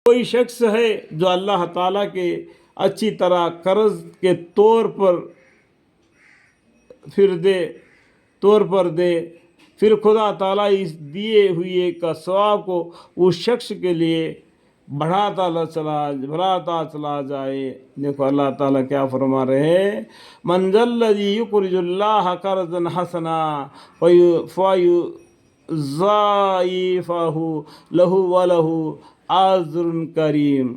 کوئی شخص ہے جو اللہ تعالیٰ کے اچھی طرح قرض کے طور پر دے، پھر خدا تعالیٰ اس دیے ہوئے کا ثواب کو اس شخص کے لیے بڑھاتا چلا جائے۔ دیکھو اللہ تعالیٰ کیا فرما رہے ہیں، من ذا الذی یقرض اللہ قرضا حسنا فیضاعفہ لہ ولہ اجر کریم۔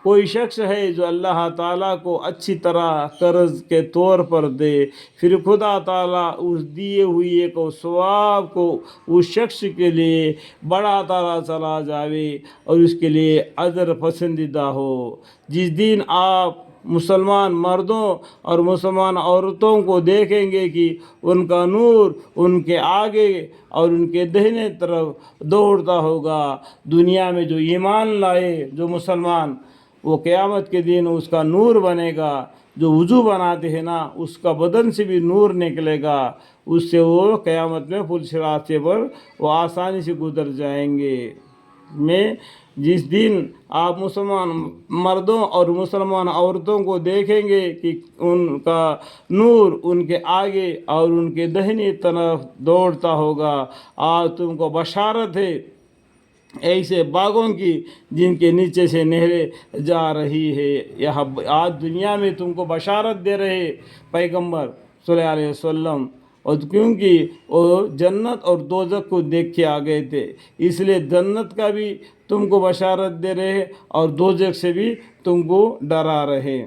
کوئی شخص ہے جو اللہ تعالیٰ کو اچھی طرح قرض کے طور پر دے، پھر خدا تعالیٰ اس دیے ہوئے کو ثواب کو اس شخص کے لیے بڑھاتا چلا جاوے اور اس کے لیے اجر پسندیدہ ہو۔ جس دن آپ مسلمان مردوں اور مسلمان عورتوں کو دیکھیں گے کہ ان کا نور ان کے آگے اور ان کے دہنے طرف دوڑتا ہوگا۔ دنیا میں جو ایمان لائے جو مسلمان، وہ قیامت کے دن اس کا نور بنے گا۔ جو وضو بناتے ہیں نا، اس کا بدن سے بھی نور نکلے گا، اس سے وہ قیامت میں پل صراط سے پر وہ آسانی سے گزر جائیں گے۔ جس دن آپ مسلمان مردوں اور مسلمان عورتوں کو دیکھیں گے کہ ان کا نور ان کے آگے اور ان کے دہنی طرف دوڑتا ہوگا، آج تم کو بشارت ہے ایسے باغوں کی جن کے نیچے سے نہریں جا رہی ہے۔ یہاں آج دنیا میں تم کو بشارت دے رہے پیغمبر صلی اللہ علیہ وسلم، اور کیونکہ وہ جنت اور دوزخ کو دیکھ کے آ گئے تھے، اس لیے جنت کا بھی تم کو بشارت دے رہے اور دوزخ سے بھی تم کو ڈرا رہے،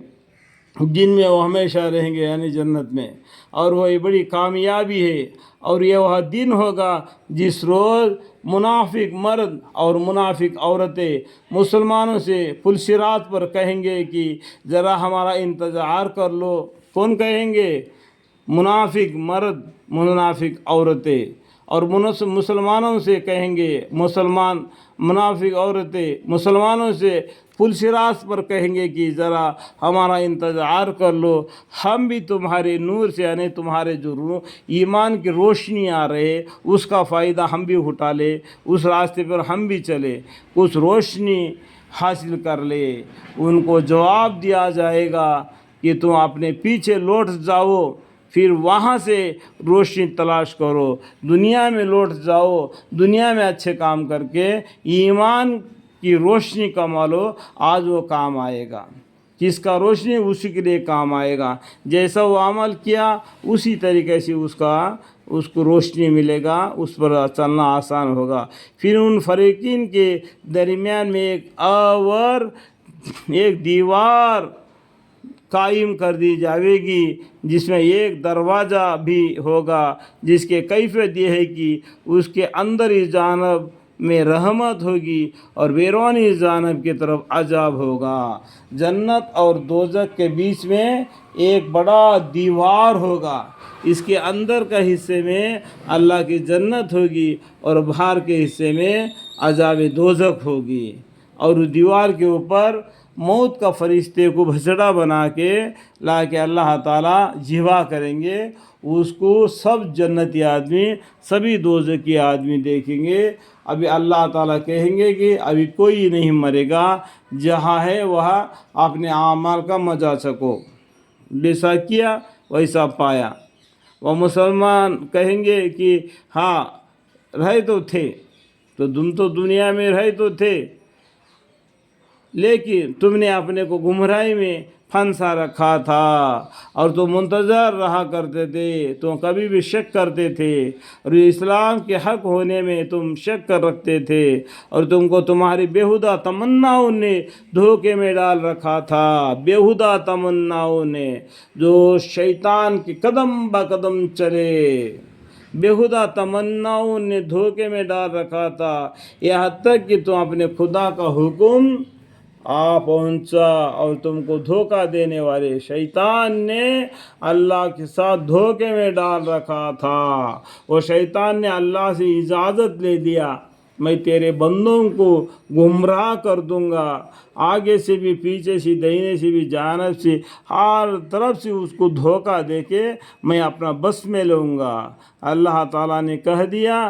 جن میں وہ ہمیشہ رہیں گے، یعنی جنت میں۔ اور وہ بڑی کامیابی ہے، اور یہ وہ دن ہوگا جس روز منافق مرد اور منافق عورتیں مسلمانوں سے پل صراط پر کہیں گے کہ ذرا ہمارا انتظار کر لو۔ کون کہیں گے؟ منافق مرد منافق عورتیں، اور مسلمانوں سے کہیں گے، منافق عورتیں مسلمانوں سے پل صراط پر کہیں گے کہ ذرا ہمارا انتظار کر لو، ہم بھی تمہارے نور سے، یعنی تمہارے جو ایمان کی روشنی آ رہے اس کا فائدہ ہم بھی اٹھا لے، اس راستے پر ہم بھی چلے، کچھ روشنی حاصل کر لے۔ ان کو جواب دیا جائے گا کہ تم اپنے پیچھے لوٹ جاؤ، پھر وہاں سے روشنی تلاش کرو، دنیا میں لوٹ جاؤ، دنیا میں اچھے کام کر کے ایمان کی روشنی کما لو، آج وہ کام آئے گا۔ جس کا روشنی اسی کے لیے کام آئے گا، جیسا وہ عمل کیا اسی طریقے سے اس کو روشنی ملے گا، اس پر چلنا آسان ہوگا۔ پھر ان فریقین کے درمیان میں ایک دیوار قائم کر دی جاوے گی، جس میں ایک دروازہ بھی ہوگا، جس کے کیفیت یہ ہے کہ اس کے اندر ہی جانب میں رحمت ہوگی اور بیرونی جانب کی طرف عذاب ہوگا۔ جنت اور دوزخ کے بیچ میں ایک بڑا دیوار ہوگا، اس کے اندر کا حصے میں اللہ کی جنت ہوگی اور باہر کے حصے میں عذاب دوزخ ہوگی، اور اس دیوار کے اوپر موت کا فرشتے کو بھسڑا بنا کے لا کے اللہ تعالیٰ جھوا کریں گے، اس کو سب جنتی آدمی سبھی دوزخی آدمی دیکھیں گے۔ ابھی اللہ تعالیٰ کہیں گے کہ ابھی کوئی نہیں مرے گا، جہاں ہے وہاں اپنے اعمال کا مزہ چکو، جیسا کیا ویسا پایا۔ وہ مسلمان کہیں گے کہ ہاں رہے تو تھے، تو تم تو دنیا میں رہے تو تھے، لیکن تم نے اپنے کو گمراہی میں پھنسا رکھا تھا، اور تم منتظر رہا کرتے تھے، تم کبھی بھی شک کرتے تھے، اور اسلام کے حق ہونے میں تم شک کر رکھتے تھے، اور تم کو تمہاری بیہودہ تمناؤں نے دھوکے میں ڈال رکھا تھا۔ بیہودہ تمناؤں نے جو شیطان کے قدم بہ قدم چلے، بیہودہ تمناؤں نے دھوکے میں ڈال رکھا تھا، یہاں تک کہ تم اپنے خدا کا حکم پہنچا، اور تم کو دھوکہ دینے والے شیطان نے اللہ کے ساتھ دھوکے میں ڈال رکھا تھا۔ وہ شیطان نے اللہ سے اجازت لے دیا، میں تیرے بندوں کو گمراہ کر دوں گا، آگے سے بھی پیچھے سے دہنے سے بھی جانب سے ہر طرف سے اس کو دھوکہ دے کے میں اپنا بس میں لوں گا۔ اللہ تعالیٰ نے کہہ دیا